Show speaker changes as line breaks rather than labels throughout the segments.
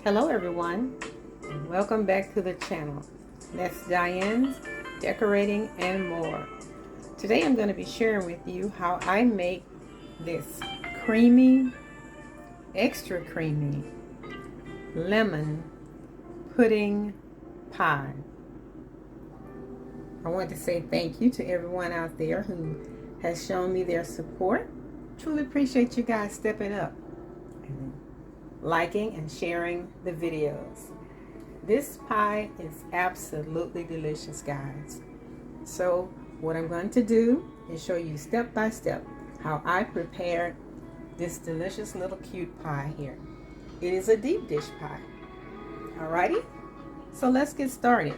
Hello everyone, and welcome back to the channel. That's Diane's Decorating and More. Today I'm going to be sharing with you how I make this creamy, extra creamy lemon pudding pie. I want to say thank you to everyone out there who has shown me their support. Truly appreciate you guys stepping up, liking and sharing the videos. This pie is absolutely delicious, guys. So what I'm going to do is show you step by step how I prepared this delicious little cute pie here. It is a deep dish pie. Alrighty, so let's get started.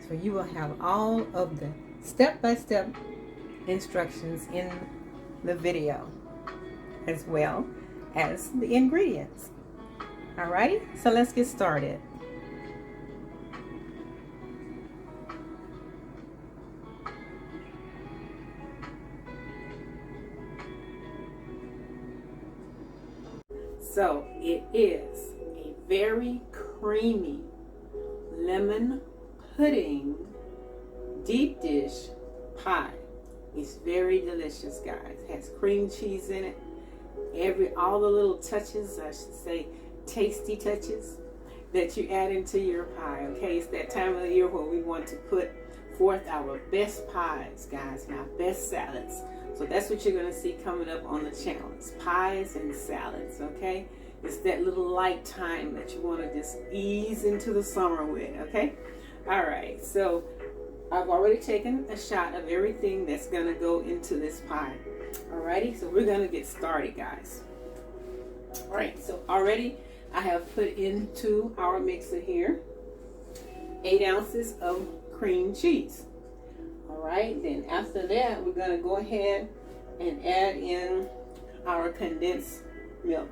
So you will have all of the step-by-step instructions in the video, as well as the ingredients. Alrighty, so let's get started. So it is a very creamy lemon pudding deep dish pie. It's very delicious, guys. It has cream cheese in it. All the little touches, I should say, tasty touches that you add into your pie. Okay, it's that time of the year where we want to put forth our best pies, guys, and our best salads. So that's what you're going to see coming up on the channel. It's pies and salads. Okay, it's that little light time that you want to just ease into the summer with. Okay, all right, so I've already taken a shot of everything that's going to go into this pie. Alrighty, so we're going to get started, guys. All right, so already I have put into our mixer here 8 ounces of cream cheese. All right, then after that, we're going to go ahead and add in our condensed milk.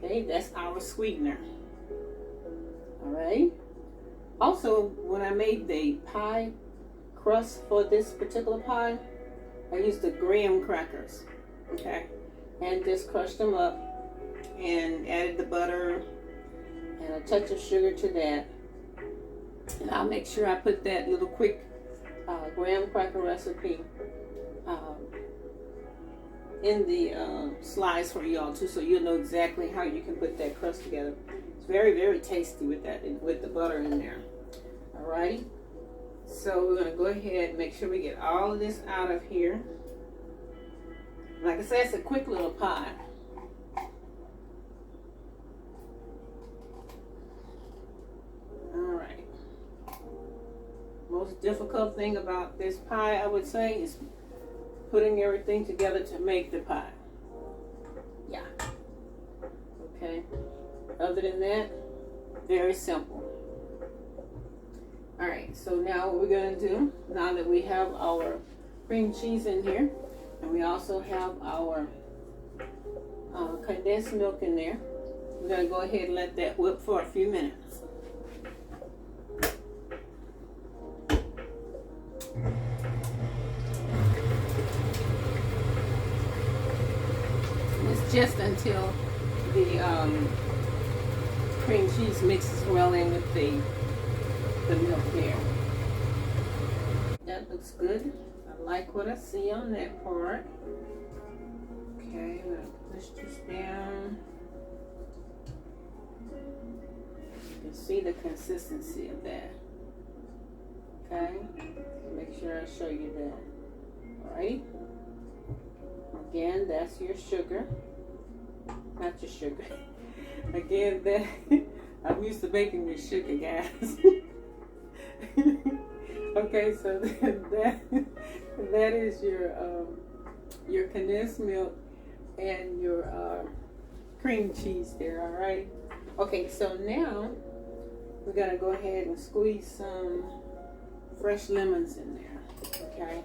Okay, that's our sweetener. All right. Also, when I made the pie crust for this particular pie, I used the graham crackers. Okay, and just crushed them up and added the butter and a touch of sugar to that. And I'll make sure I put that little quick graham cracker recipe in the slides for y'all too, so you'll know exactly how you can put that crust together. It's very, very tasty with that, with the butter in there. Alrighty, so we're gonna go ahead and make sure we get all of this out of here. Like I said, it's a quick little pie. Alright. Most difficult thing about this pie, I would say, is putting everything together to make the pie. Yeah. Okay. Other than that, very simple. Alright, so now what we're going to do, now that we have our cream cheese in here, and we also have our condensed milk in there, we're going to go ahead and let that whip for a few minutes. It's just until the cream cheese mixes well in with the milk there. That looks good. I like what I see on that part. Okay, I'm going to push this down. You can see the consistency of that. Okay, make sure I show you that. Alright. Again, that's your sugar. Not your sugar. Again, that I'm used to baking with sugar, guys. Okay, so that is your condensed milk and your cream cheese there. All right. Okay, so now we're gonna go ahead and squeeze some fresh lemons in there. Okay,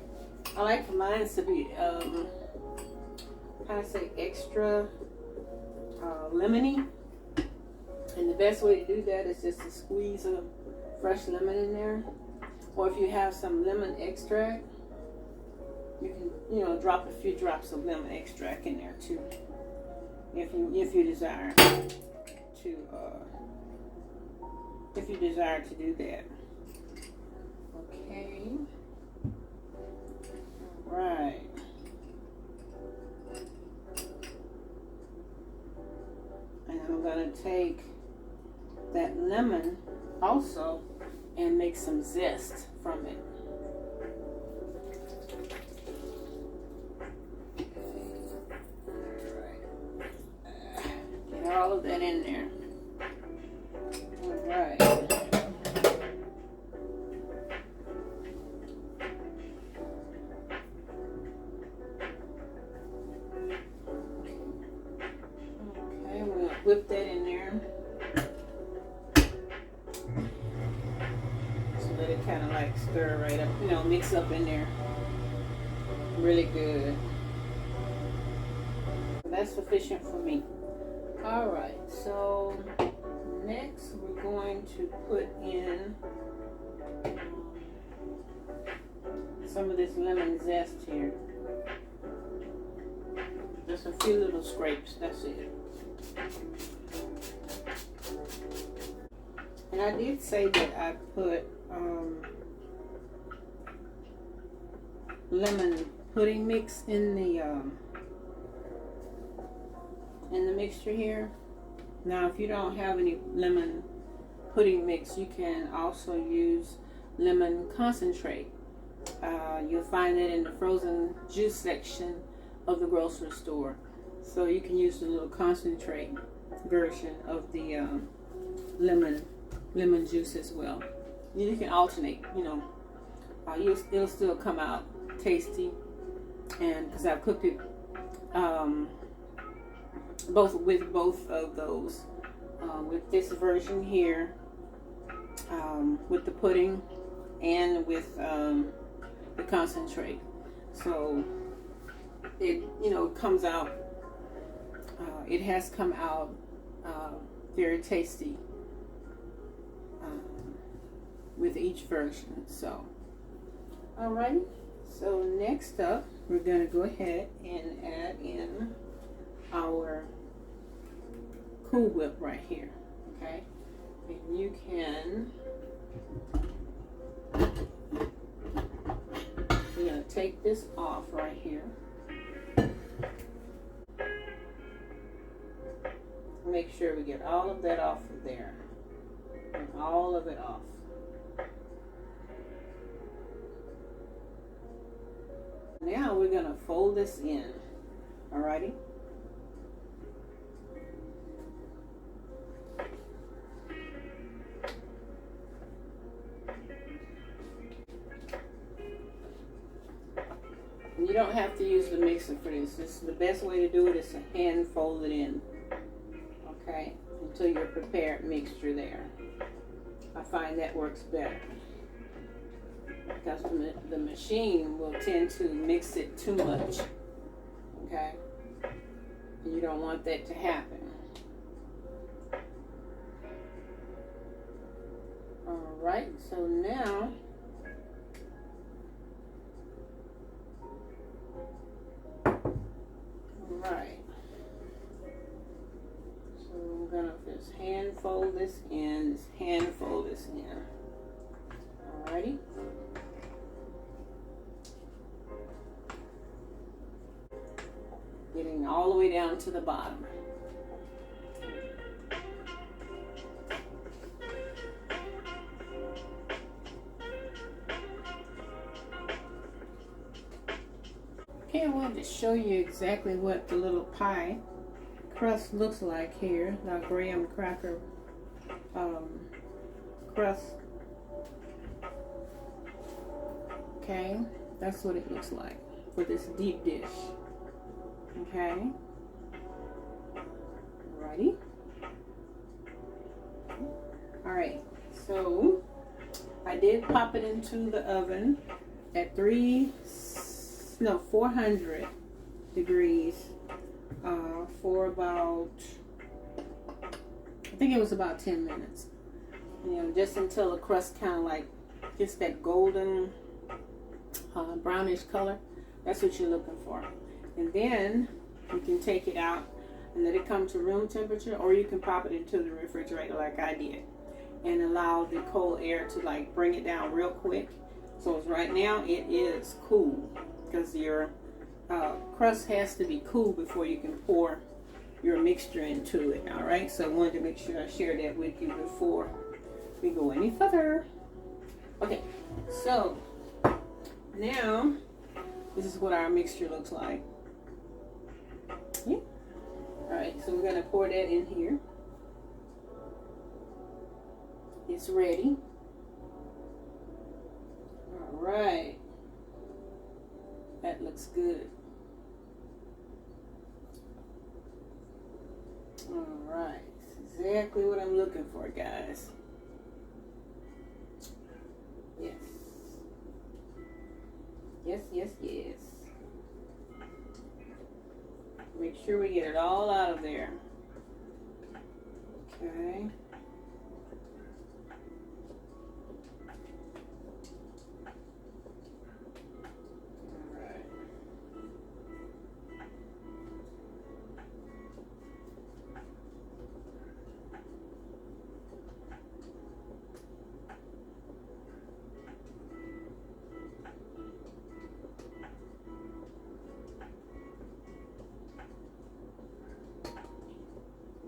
I like for mine to be how to say, extra lemony, and the best way to do that is just to squeeze a fresh lemon in there, or if you have some lemon extract, you can drop a few drops of lemon extract in there too, if you desire to to, if you desire to do that. Okay. All right. And I'm going to take that lemon also and make some zest from it. Get all of that in there. All right. Okay, we'll whip that in there. Let it kind of like stir right up, you know, mix up in there really good. That's sufficient for me. All right, so next we're going to put in some of this lemon zest here. Just a few little scrapes, that's it. And I did say that I put lemon pudding mix in the mixture here. Now, if you don't have any lemon pudding mix, you can also use lemon concentrate. You'll find it in the frozen juice section of the grocery store. So you can use the little concentrate version of the lemon juice as well. You can alternate, you know. It'll still come out tasty, and because I've cooked it with both of those, with this version here, with the pudding and with the concentrate. So it, you know, comes out. It has come out very tasty with each version. So, alrighty. So next up, we're going to go ahead and add in our Cool Whip right here. Okay, and you can. We're going to take this off right here. Make sure we get all of that off of there. And all of it off. Now we're going to fold this in. Alrighty? And you don't have to use the mixer for this. This is the best way to do it is to hand fold it in. Okay? Until your prepared mixture there. I find that works better. Because the machine will tend to mix it too much. Okay? And you don't want that to happen. Alright, so now alright. So I'm gonna just hand fold this in, just hand fold this in. Alrighty. Getting all the way down to the bottom. Okay, I wanted to show you exactly what the little pie crust looks like here. The graham cracker crust. Okay, that's what it looks like for this deep dish. Okay. Alrighty. Alright, so I did pop it into the oven at 400 degrees for about, I think it was about 10 minutes. You know, just until the crust kind of like gets that golden brownish color. That's what you're looking for. And then you can take it out. and let it come to room temperature, or you can pop it into the refrigerator like I did and allow the cold air to like bring it down real quick. So right now it is cool because your crust has to be cool before you can pour your mixture into it. All right, so I wanted to make sure I shared that with you before we go any further. Okay, so now this is what our mixture looks like. Yeah. All right, so we're gonna pour that in here. It's ready. All right, that looks good. All right, that's exactly what I'm looking for, guys. Yes. Yes, yes, yes. Make sure we get it all out of there. Okay.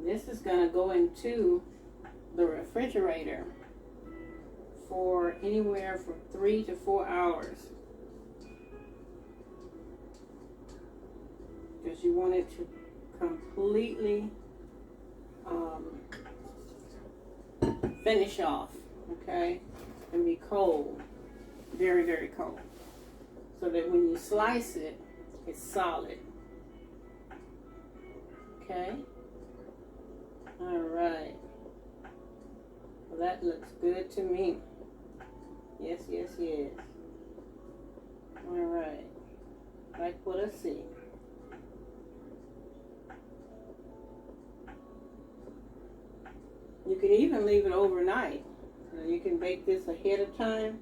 This is going to go into the refrigerator for anywhere from 3 to 4 hours. Because you want it to completely finish off, okay? And be cold, very, very cold. So that when you slice it, it's solid. Okay? All right. Well, that looks good to me. Yes, yes, yes. All right. Like what I see. You can even leave it overnight. You can bake this ahead of time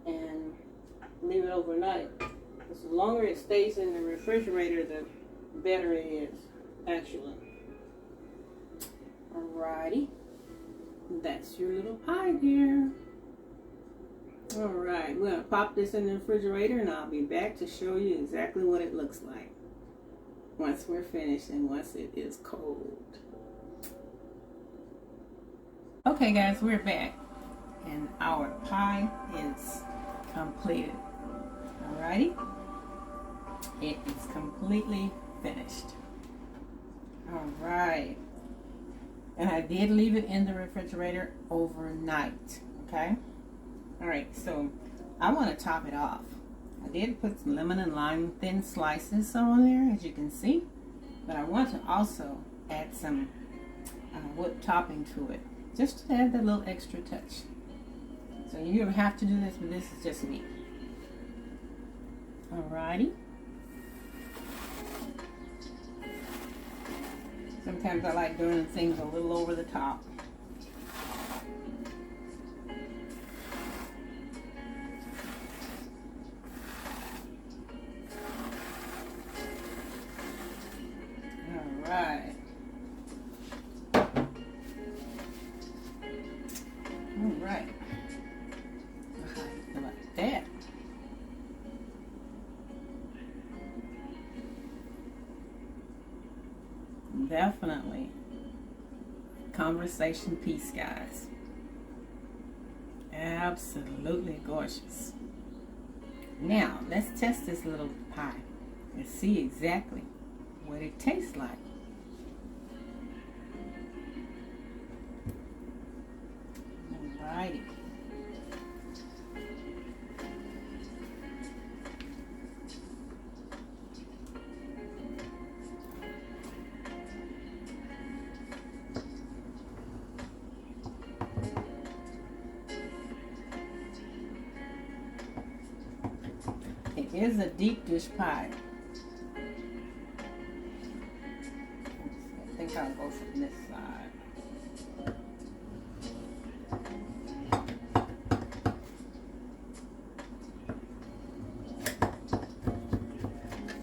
and leave it overnight. Because the longer it stays in the refrigerator, the better it is, actually. Alrighty, that's your little pie there. Alright, we're going to pop this in the refrigerator and I'll be back to show you exactly what it looks like once we're finished and once it is cold. Okay guys, we're back and our pie is completed. Alrighty, it is completely finished. Alright. And I did leave it in the refrigerator overnight, okay? All right, so I want to top it off. I did put some lemon and lime thin slices on there, as you can see. But I want to also add some whipped topping to it, just to add that little extra touch. So you don't have to do this, but this is just me. Alrighty. Sometimes I like doing things a little over the top. All right. All right. Like that. Definitely conversation piece, guys. Absolutely gorgeous. Now let's test this little pie and see exactly what it tastes like. Alrighty. It is a deep dish pie. I think I'll go from this side.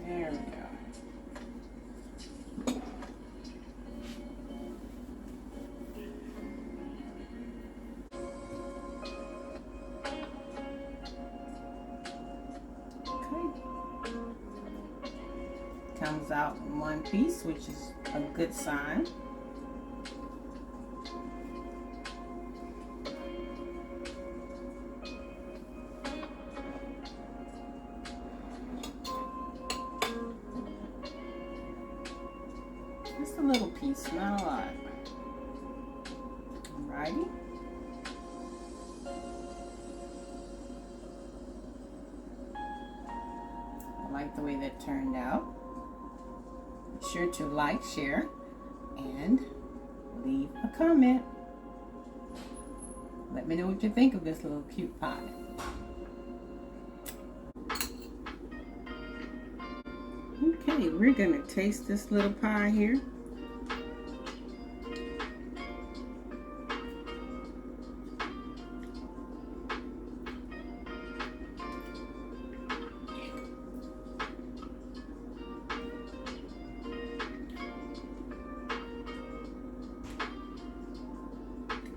There we go. comes out in one piece, which is a good sign. Just a little piece, not a lot. Alrighty. I like the way that turned out. Be sure to like, share, and leave a comment. Let me know what you think of this little cute pie. Okay, we're gonna taste this little pie here.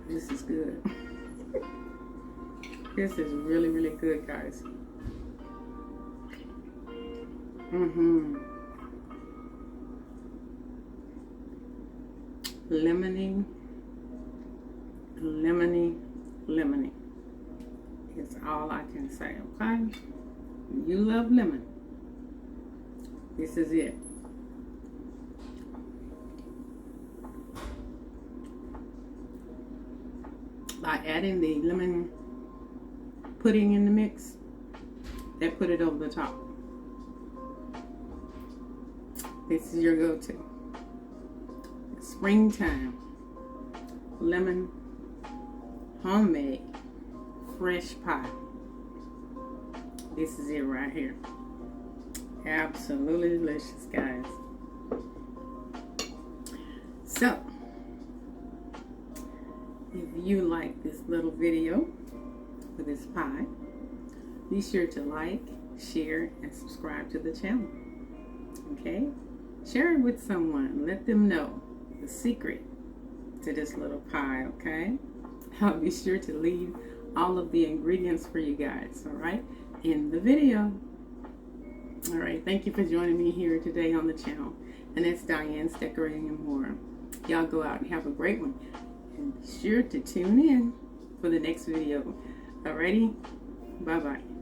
This is good. This is really, really good, guys. Lemony, lemony, lemony. It's all I can say, okay? You love lemon. This is it. By adding the lemon pudding in the mix, that put it over the top. This is your go-to. Springtime, lemon, homemade, fresh pie. This is it right here. Absolutely delicious, guys. So, if you like this little video for this pie, be sure to like, share, and subscribe to the channel. Okay? Share it with someone. Let them know the secret to this little pie, okay? I'll be sure to leave all of the ingredients for you guys, all right, in the video. All right, thank you for joining me here today on the channel. And it's Diane's Decorating and More. Y'all go out and have a great one. And be sure to tune in for the next video. Alrighty? Bye-bye.